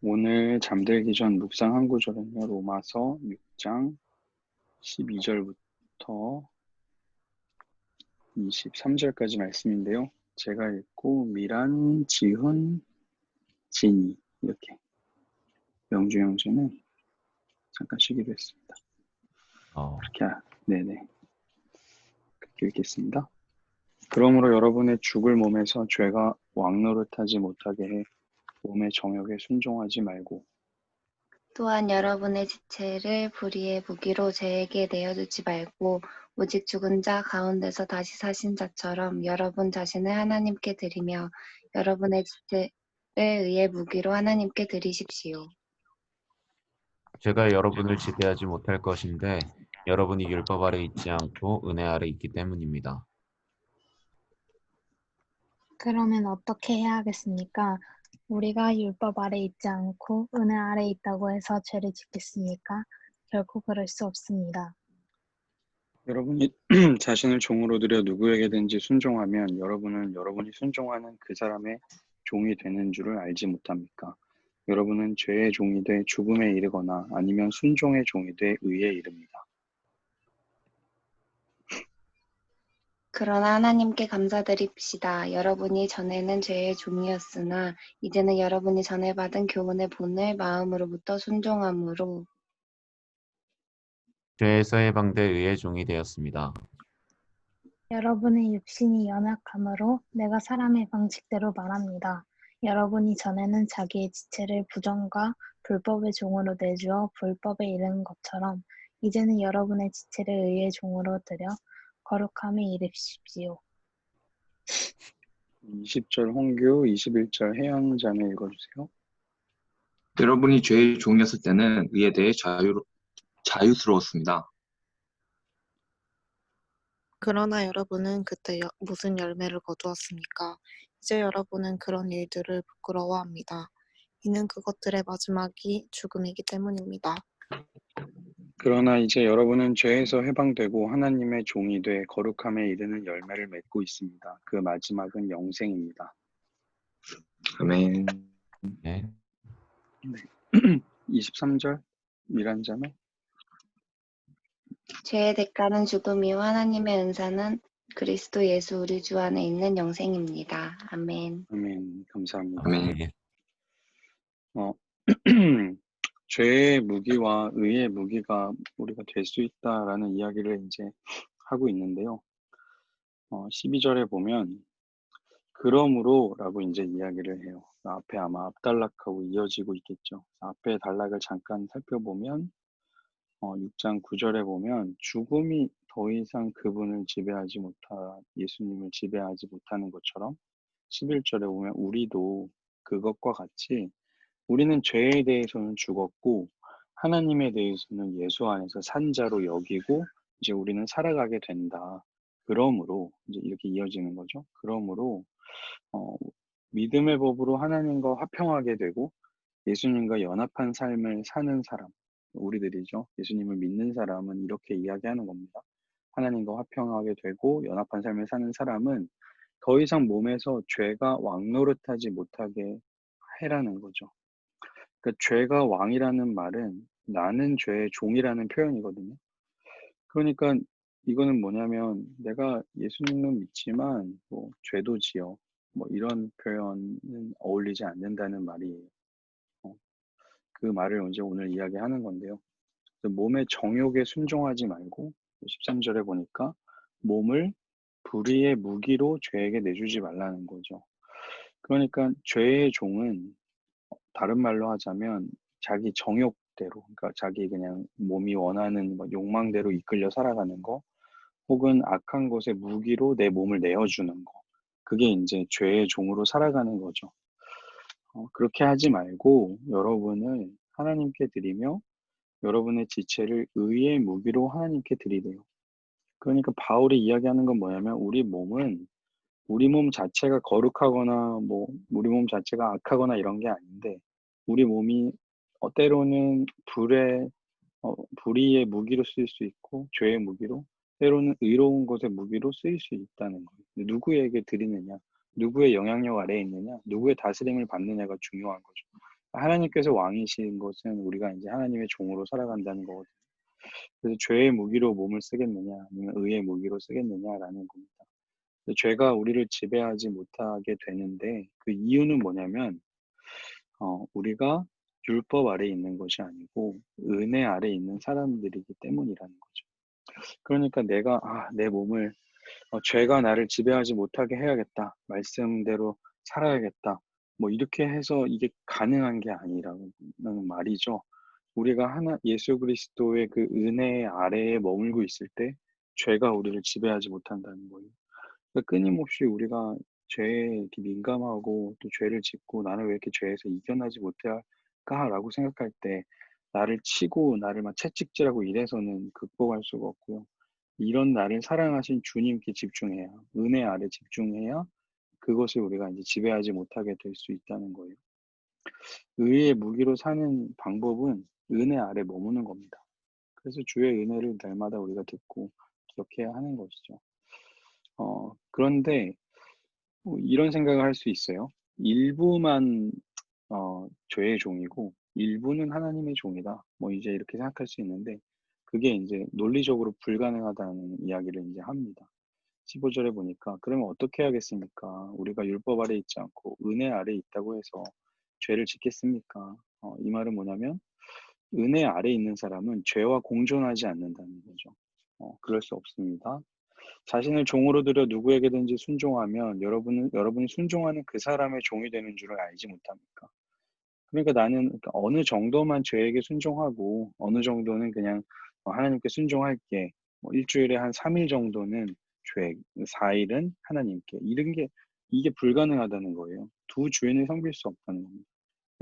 오늘 잠들기 전 묵상 한 구절은요, 로마서 6장 12절부터 23절까지 말씀인데요. 제가 읽고 미란, 지훈, 진이 이렇게 영주 형제는 잠깐 쉬기로 했습니다. 그렇게 네네 그렇게 읽겠습니다. 그러므로 여러분의 죽을 몸에서 죄가 왕노릇하지 못하게 해 몸의 정욕에 순종하지 말고 또한 여러분의 지체를 불의의 무기로 죄에게 내어주지 말고 오직 죽은 자 가운데서 다시 사신 자처럼 여러분 자신을 하나님께 드리며 여러분의 지체를 의의 무기로 하나님께 드리십시오. 제가 여러분을 지배하지 못할 것인데 여러분이 율법 아래 있지 않고 은혜 아래 있기 때문입니다. 그러면 어떻게 해야 하겠습니까? 우리가 율법 아래 있지 않고 은혜 아래 있다고 해서 죄를 짓겠습니까? 결코 그럴 수 없습니다. 여러분이 자신을 종으로 들여 누구에게든지 순종하면 여러분은 여러분이 순종하는 그 사람의 종이 되는 줄을 알지 못합니까? 여러분은 죄의 종이 돼 죽음에 이르거나 아니면 순종의 종이 돼 의에 이릅니다. 그러나 하나님께 감사드립시다. 여러분이 전에는 죄의 종이었으나 이제는 여러분이 전에 받은 교훈의 본을 마음으로부터 순종함으로 죄에서 해방돼 의의 종이 되었습니다. 여러분의 육신이 연약함으로 내가 사람의 방식대로 말합니다. 여러분이 전에는 자기의 지체를 부정과 불법의 종으로 내주어 불법에 이르는 것처럼 이제는 여러분의 지체를 의의 종으로 들여 거룩함에 이르십시오. 20절 홍규, 21절 해양자매 읽어주세요. 여러분이 죄의 종이었을 때는 의에 대해 자유스러웠습니다. 그러나 여러분은 그때 무슨 열매를 거두었습니까? 이제 여러분은 그런 일들을 부끄러워합니다. 이는 그것들의 마지막이 죽음이기 때문입니다. 그러나 이제 여러분은 죄에서 해방되고 하나님의 종이 돼 거룩함에 이르는 열매를 맺고 있습니다. 그 마지막은 영생입니다. 아멘. 네. 23절 미란자매 죄의 대가는 죽음이요 하나님의 은사는 그리스도 예수 우리 주 안에 있는 영생입니다. 아멘. 아멘. 감사합니다. 아멘. 죄의 무기와 의의 무기가 우리가 될 수 있다라는 이야기를 이제 하고 있는데요. 12절에 보면 그러므로라고 이제 이야기를 해요. 앞에 아마 앞단락하고 이어지고 있겠죠. 앞에 단락을 잠깐 살펴보면 6장 9절에 보면 죽음이 더 이상 그분을 지배하지 예수님을 지배하지 못하는 것처럼 11절에 보면 우리도 그것과 같이 우리는 죄에 대해서는 죽었고 하나님에 대해서는 예수 안에서 산 자로 여기고 이제 우리는 살아가게 된다. 그러므로 이제 이렇게 이어지는 거죠. 그러므로 믿음의 법으로 하나님과 화평하게 되고 예수님과 연합한 삶을 사는 사람, 우리들이죠. 예수님을 믿는 사람은 이렇게 이야기하는 겁니다. 하나님과 화평하게 되고 연합한 삶을 사는 사람은 더 이상 몸에서 죄가 왕노릇하지 못하게 해라는 거죠. 그러니까 죄가 왕이라는 말은 나는 죄의 종이라는 표현이거든요. 그러니까 이거는 뭐냐면 내가 예수님은 믿지만 뭐 죄도 지어 뭐 이런 표현은 어울리지 않는다는 말이에요. 그 말을 이제 오늘 이야기하는 건데요. 몸의 정욕에 순종하지 말고 13절에 보니까 몸을 불의의 무기로 죄에게 내주지 말라는 거죠. 그러니까 죄의 종은 다른 말로 하자면 자기 정욕대로, 그러니까 자기 그냥 몸이 원하는 뭐 욕망대로 이끌려 살아가는 거, 혹은 악한 것에 무기로 내 몸을 내어주는 거. 그게 이제 죄의 종으로 살아가는 거죠. 그렇게 하지 말고 여러분을 하나님께 드리며 여러분의 지체를 의의 무기로 하나님께 드리래요. 그러니까 바울이 이야기하는 건 뭐냐면 우리 몸 자체가 거룩하거나 뭐 우리 몸 자체가 악하거나 이런 게 아닌데 우리 몸이 때로는 불의의 무기로 쓰일 수 있고 죄의 무기로 때로는 의로운 것의 무기로 쓰일 수 있다는 거예요. 누구에게 드리느냐, 누구의 영향력 아래에 있느냐, 누구의 다스림을 받느냐가 중요한 거죠. 하나님께서 왕이신 것은 우리가 이제 하나님의 종으로 살아간다는 거거든요. 그래서 죄의 무기로 몸을 쓰겠느냐, 아니면 의의 무기로 쓰겠느냐라는 겁니다. 죄가 우리를 지배하지 못하게 되는데 그 이유는 뭐냐면 우리가 율법 아래 있는 것이 아니고 은혜 아래 있는 사람들이기 때문이라는 거죠. 그러니까 내가 내 몸을 죄가 나를 지배하지 못하게 해야겠다. 말씀대로 살아야겠다. 뭐 이렇게 해서 이게 가능한 게 아니라는 말이죠. 우리가 예수 그리스도의 그 은혜 아래에 머물고 있을 때 죄가 우리를 지배하지 못한다는 거예요. 그러니까 끊임없이 우리가 죄에 이렇게 민감하고 또 죄를 짓고 나는 왜 이렇게 죄에서 이겨나지 못할까라고 생각할 때 나를 치고 나를 막 채찍질하고 이래서는 극복할 수가 없고요. 이런 나를 사랑하신 주님께 집중해야, 은혜 아래 집중해야 그것을 우리가 이제 지배하지 못하게 될 수 있다는 거예요. 의의 무기로 사는 방법은 은혜 아래 머무는 겁니다. 그래서 주의 은혜를 날마다 우리가 듣고 기억해야 하는 것이죠. 그런데 이런 생각을 할 수 있어요. 일부만 죄의 종이고 일부는 하나님의 종이다. 뭐 이제 이렇게 생각할 수 있는데 그게 이제 논리적으로 불가능하다는 이야기를 이제 합니다. 15절에 보니까 그러면 어떻게 해야겠습니까? 우리가 율법 아래 있지 않고 은혜 아래 있다고 해서 죄를 짓겠습니까? 이 말은 뭐냐면 은혜 아래 있는 사람은 죄와 공존하지 않는다는 거죠. 그럴 수 없습니다. 자신을 종으로 들여 누구에게든지 순종하면 여러분이 순종하는 그 사람의 종이 되는 줄을 알지 못합니까? 그러니까 나는 어느 정도만 죄에게 순종하고 어느 정도는 그냥 하나님께 순종할게. 뭐 일주일에 한 3일 정도는 죄, 4일은 하나님께. 이게 불가능하다는 거예요. 두 주인을 섬길 수 없다는 겁니다.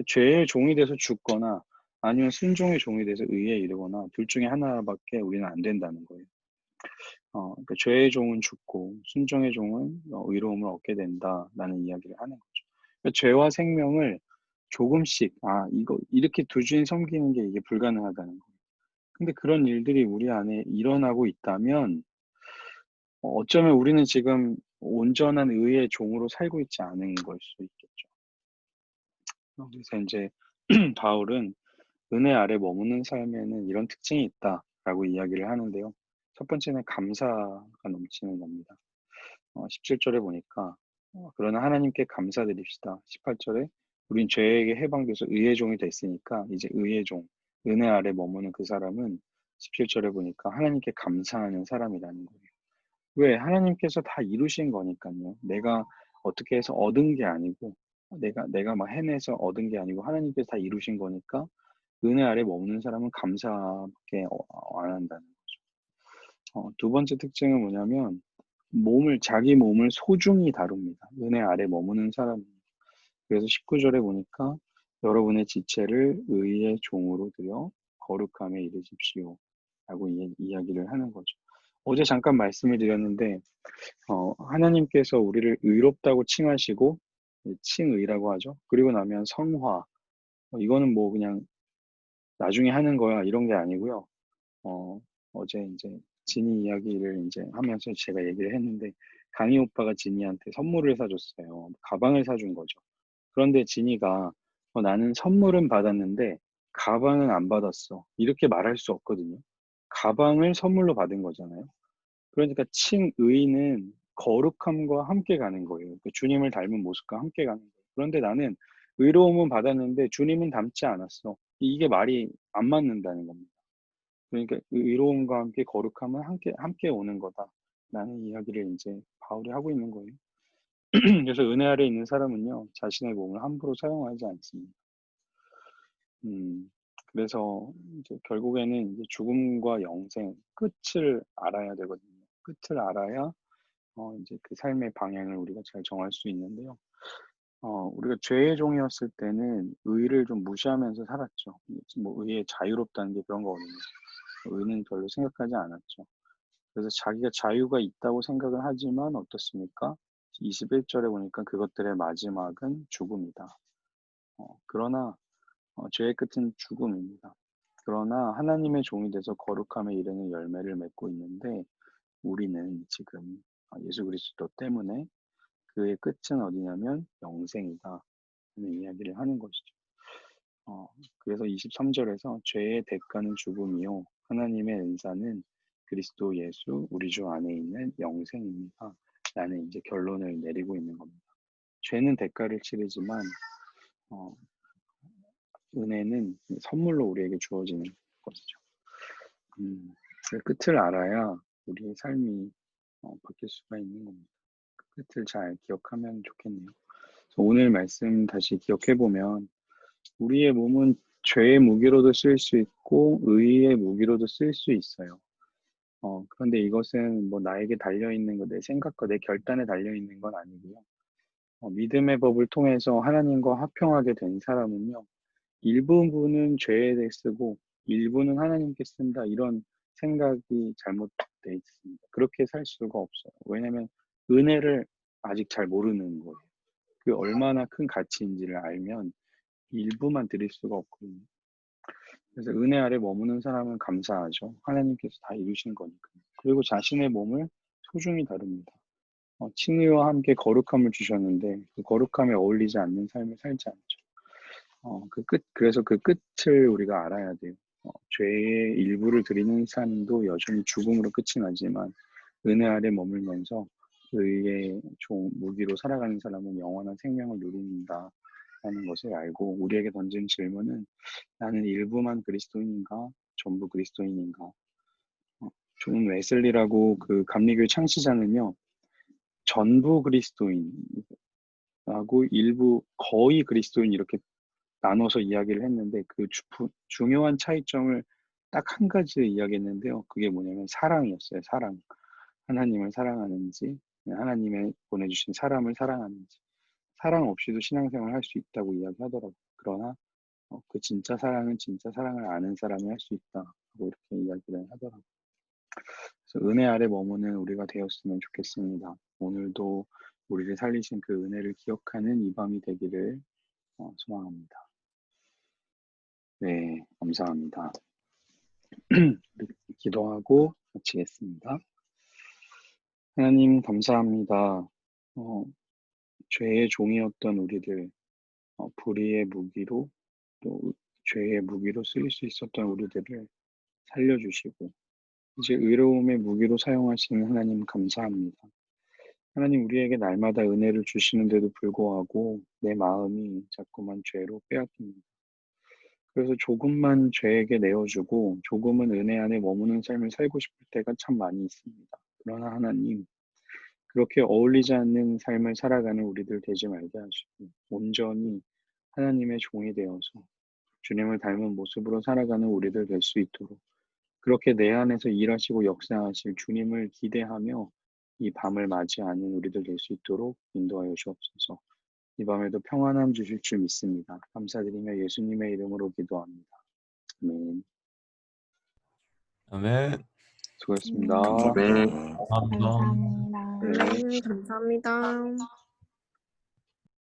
죄의 종이 돼서 죽거나 아니면 순종의 종이 돼서 의에 이르거나 둘 중에 하나밖에 우리는 안 된다는 거예요. 그러니까 죄의 종은 죽고 순종의 종은 의로움을 얻게 된다라는 이야기를 하는 거죠. 그러니까 죄와 생명을 조금씩 이거 이렇게 두 주인 섬기는 게 이게 불가능하다는 거예요. 근데 그런 일들이 우리 안에 일어나고 있다면 어쩌면 우리는 지금 온전한 의의 종으로 살고 있지 않은 걸 수 있겠죠. 그래서 이제 바울은 은혜 아래 머무는 삶에는 이런 특징이 있다라고 이야기를 하는데요. 첫 번째는 감사가 넘치는 겁니다. 17절에 보니까 그러나 하나님께 감사드립시다. 18절에 우린 죄에게 해방돼서 의의 종이 됐으니까 이제 의의 종, 은혜 아래 머무는 그 사람은 17절에 보니까 하나님께 감사하는 사람이라는 거예요. 왜? 하나님께서 다 이루신 거니까요. 내가 어떻게 해서 얻은 게 아니고 내가 막 해내서 얻은 게 아니고 하나님께서 다 이루신 거니까 은혜 아래 머무는 사람은 감사밖에 안 한다는 거죠. 두 번째 특징은 뭐냐면 자기 몸을 소중히 다룹니다. 은혜 아래 머무는 사람입니다. 그래서 19절에 보니까 여러분의 지체를 의의 종으로 들여 거룩함에 이르십시오. 라고 이야기를 하는 거죠. 어제 잠깐 말씀을 드렸는데 하나님께서 우리를 의롭다고 칭하시고 칭의라고 하죠. 그리고 나면 성화 이거는 뭐 그냥 나중에 하는 거야 이런 게 아니고요. 어제 이제 진이 이야기를 이제 하면서 제가 얘기를 했는데 강희 오빠가 진이한테 선물을 사줬어요. 가방을 사준 거죠. 그런데 진이가 나는 선물은 받았는데 가방은 안 받았어. 이렇게 말할 수 없거든요. 가방을 선물로 받은 거잖아요. 그러니까 칭의는 거룩함과 함께 가는 거예요. 그 주님을 닮은 모습과 함께 가는 거예요. 그런데 나는 의로움은 받았는데 주님은 닮지 않았어. 이게 말이 안 맞는다는 겁니다. 그러니까 의로움과 함께 거룩함은 함께 오는 거다라는 이야기를 이제 바울이 하고 있는 거예요. 그래서 은혜 아래 있는 사람은요 자신의 몸을 함부로 사용하지 않습니다. 그래서 이제 결국에는 이제 죽음과 영생 끝을 알아야 되거든요. 끝을 알아야 이제 그 삶의 방향을 우리가 잘 정할 수 있는데요. 우리가 죄의 종이었을 때는 의를 좀 무시하면서 살았죠. 뭐 의에 자유롭다는 게 그런 거거든요. 의는 별로 생각하지 않았죠. 그래서 자기가 자유가 있다고 생각은 하지만 어떻습니까? 21절에 보니까 그것들의 마지막은 죽음이다. 그러나 죄의 끝은 죽음입니다. 그러나 하나님의 종이 돼서 거룩함에 이르는 열매를 맺고 있는데 우리는 지금 예수 그리스도 때문에 그의 끝은 어디냐면 영생이다 하는 이야기를 하는 것이죠. 그래서 23절에서 죄의 대가는 죽음이요 하나님의 은사는 그리스도 예수 우리 주 안에 있는 영생입니다. 라는 이제 결론을 내리고 있는 겁니다. 죄는 대가를 치르지만 은혜는 선물로 우리에게 주어지는 것이죠. 그 끝을 알아야 우리의 삶이 바뀔 수가 있는 겁니다. 그 끝을 잘 기억하면 좋겠네요. 오늘 말씀 다시 기억해보면 우리의 몸은 죄의 무기로도 쓸 수 있고 의의 무기로도 쓸 수 있어요. 그런데 이것은 뭐 나에게 달려있는 거, 내 생각과 내 결단에 달려있는 건 아니고요. 믿음의 법을 통해서 하나님과 화평하게 된 사람은요. 일부분은 죄에 대해 쓰고 일부는 하나님께 쓴다. 이런 생각이 잘못되어 있습니다. 그렇게 살 수가 없어요. 왜냐하면 은혜를 아직 잘 모르는 거예요. 그 얼마나 큰 가치인지를 알면 일부만 드릴 수가 없거든요. 그래서 은혜 아래 머무는 사람은 감사하죠. 하나님께서 다 이루신 거니까. 그리고 자신의 몸을 소중히 다룹니다. 칭의와 함께 거룩함을 주셨는데 그 거룩함에 어울리지 않는 삶을 살지 않죠. 그래서 그 끝을 우리가 알아야 돼요. 죄의 일부를 드리는 삶도 여전히 죽음으로 끝이 나지만 은혜 아래 머물면서 의의 무기로 살아가는 사람은 영원한 생명을 누린다 라는 것을 알고 우리에게 던진 질문은 나는 일부만 그리스도인인가 전부 그리스도인인가. 존 웨슬리라고 그 감리교회 창시자는요 전부 그리스도인하고 일부 거의 그리스도인 이렇게 나눠서 이야기를 했는데 그 중요한 차이점을 딱 한 가지 이야기했는데요. 그게 뭐냐면 사랑이었어요. 사랑. 하나님을 사랑하는지 하나님의 보내주신 사람을 사랑하는지. 사랑 없이도 신앙생활을 할 수 있다고 이야기하더라고요. 그러나 그 진짜 사랑은 진짜 사랑을 아는 사람이 할 수 있다. 하고 이렇게 이야기를 하더라고요. 그래서 은혜 아래 머무는 우리가 되었으면 좋겠습니다. 오늘도 우리를 살리신 그 은혜를 기억하는 이 밤이 되기를 소망합니다. 네, 감사합니다. 기도하고 마치겠습니다. 하나님 감사합니다. 죄의 종이었던 우리들, 불의의 무기로 또 죄의 무기로 쓰일 수 있었던 우리들을 살려주시고 이제 의로움의 무기로 사용하시는 하나님 감사합니다. 하나님 우리에게 날마다 은혜를 주시는데도 불구하고 내 마음이 자꾸만 죄로 빼앗깁니다. 그래서 조금만 죄에게 내어주고 조금은 은혜 안에 머무는 삶을 살고 싶을 때가 참 많이 있습니다. 그러나 하나님 그렇게 어울리지 않는 삶을 살아가는 우리들 되지 말게 하시고 온전히 하나님의 종이 되어서 주님을 닮은 모습으로 살아가는 우리들 될 수 있도록 그렇게 내 안에서 일하시고 역사하실 주님을 기대하며 이 밤을 맞이하는 우리들 될 수 있도록 인도하여 주옵소서. 이 밤에도 평안함 주실 줄 믿습니다. 감사드리며 예수님의 이름으로 기도합니다. 아멘. 아멘. 수고했습니다. 네. 감사합니다. 감사합니다. 네. 감사합니다.